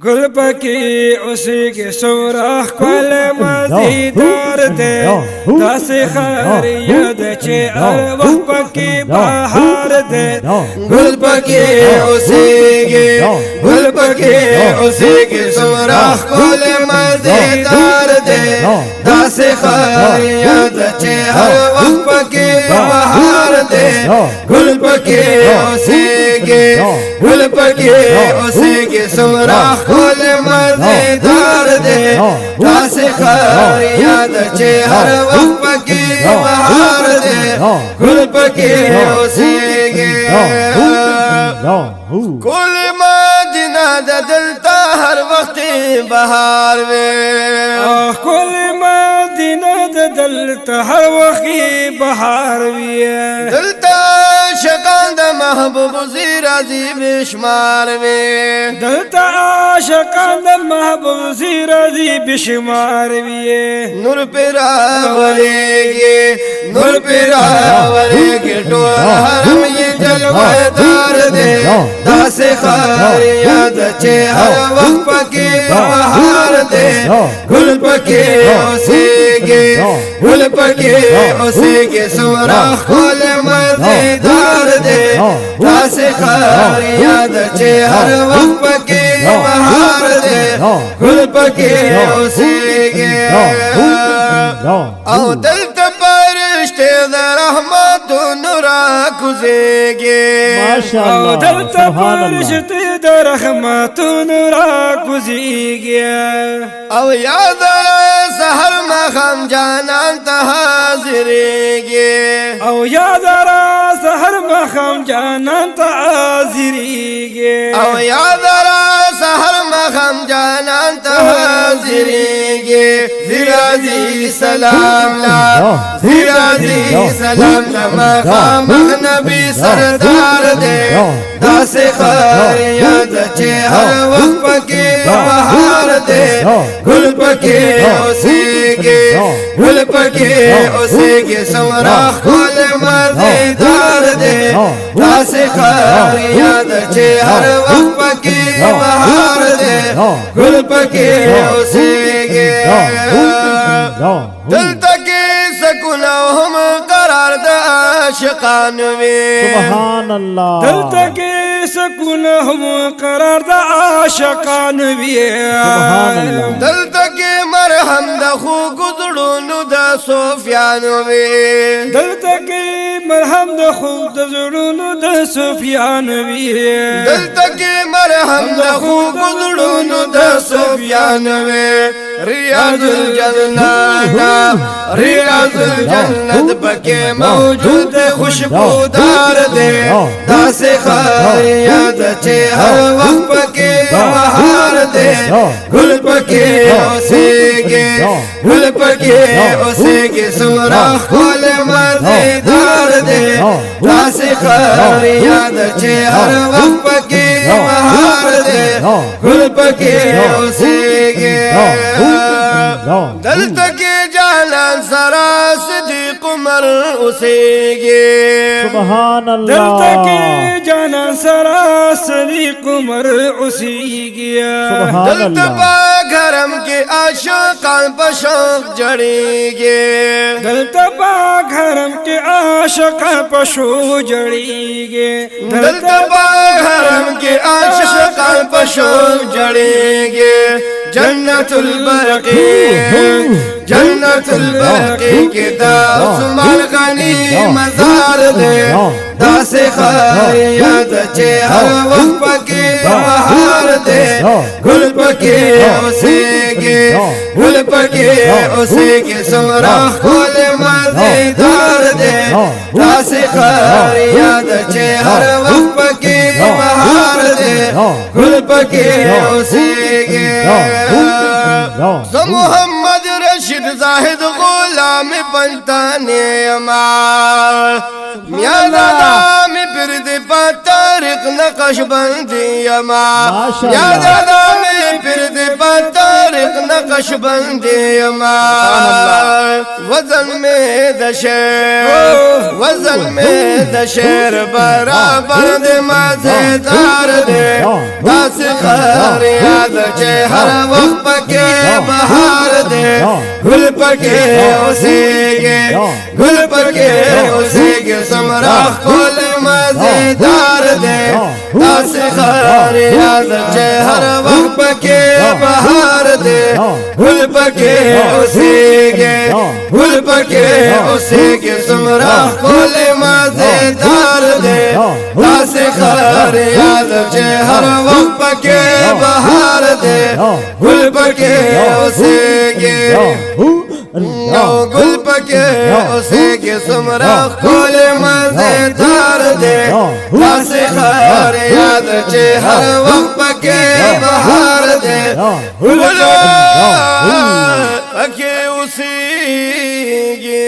گل پکی اسی کے سورخ کل مزیدار دے دس خیریت چے وقت پکی بہار دے گل پکی اسی کے سورخ کل مزیدار دے دس خیریت چے وقت پکی بہار دے گل پکی اسی کے سورخ کل مزیدار دے دس خیریت چے ہر وقت پکی بہار دے گل پکی اسی کے کل مدینہ دا دلتا ہر وقت بہار وے کل مدینہ دا دلتا ہر وقت بہار وے دلتا شکان دا محبوب زیر عزیب شمار وے دلتا عاشقان دا محبوب زیر عزیب شمار وے نور پیرا ورے گے ٹول حرم یہ جلوہ دار دے دس خیریت چے ہر وقت پکی بہار دے گل پکی اسی کے سورخ کل مزیدار دے دس خیریت چے ہر وقت پکی بہار دے گل پکی اسی کے او دلتا پرشتے دا رحمت نورا کھزے گے او دلتا پرشتے دا رحمت نورا کھزے گیا او یاد سہر مخم جانان تا حاضرے گے او یاد را سہر مخم جانان تا حاضرے گے او یاد را سہر مخم جانان تا حاضرے گے زیرازی سلام لا مقام نبی سردار دے دس خیریت چے ہر وقت پکی بہار دے گل پکی اسی کے سورخ کل مزیدار دے دس خیریت چے ہر وقت پکی بہار دے گل پکی اسی کے دل تکی سکون ہم قرار دا عاشقان وے سبحان اللہ دل تکی سکون ہم قرار دا عاشقان وے سبحان اللہ دل تکی مرہم دا خو گزڑون دا سفیان وے دل تکی مرہم دا خود زرون دا سفیان وے دل تکی مرہم دا خو گزڑون دا سفیان وے ریاض الجنت پکے موجود خوشبودار دے دس خیریت چے ہر وقت پکے بہار دے گل پکے اسی کے سورخ کل مزیدار دے دس خیریت چے ہر وقت پکے بہار دے گل پکے اسی کے دل تکی جانان سرا صدیق عمر اسی گے سبحان اللہ دل تکی جانان سرا صدیق عمر اسی گیا سبحان دل تپا گھرم کے عاشقان پشوق جڑی گے دل تپا گھرم کے عاشقان پشو جڑی گے دل تپا گھرم کے عاشقان پشوق جڑی گے جنت البرقی کے دا عثمان غنی مزار دے دس خیریت چے ہر وقت پکی بہار دے گل پکی اسی کے سورخ کل مزیدار دے دس خیریت چے ہر وقت پکی بہار دے گل پکی اسی کے محمد رشید زاہد غلام پنتانے امار میاں دادا میں پرد پتارق نقش بندی امار میاں دادا میں پرد پتارق नقश बंदी मा वजन में दशेर वजन में दशेर बराबर दे मजेदार दे दास खर याद चे हर वक्त पके बहार दे गुल पके उसेगे गुल पके उसेगे समराख कोल मजेदार दे दास खर याद चे हर वक्त पके बहार दे गुल पके उसेगे गुल पके उसेगे समराख कोल मजेदार दे दास खर याद चे हर वक्त पके बहार दे गुल पके उसेगे गुल पके उसेगे समराख कोल मजेदार दे दास खर याद चे हर वक्त पके बहार दे गुल पके उसेगे गुल पके उसेगे समराख कोल मजेदार दे दास खर याद चे हर वक्त पके बहार दे गुल पके उसेगे गुल पके उसेगे समराख कोल मजेदार दे दास खर याद चे हर वक्त पके बहार दे गुल पके उसेगे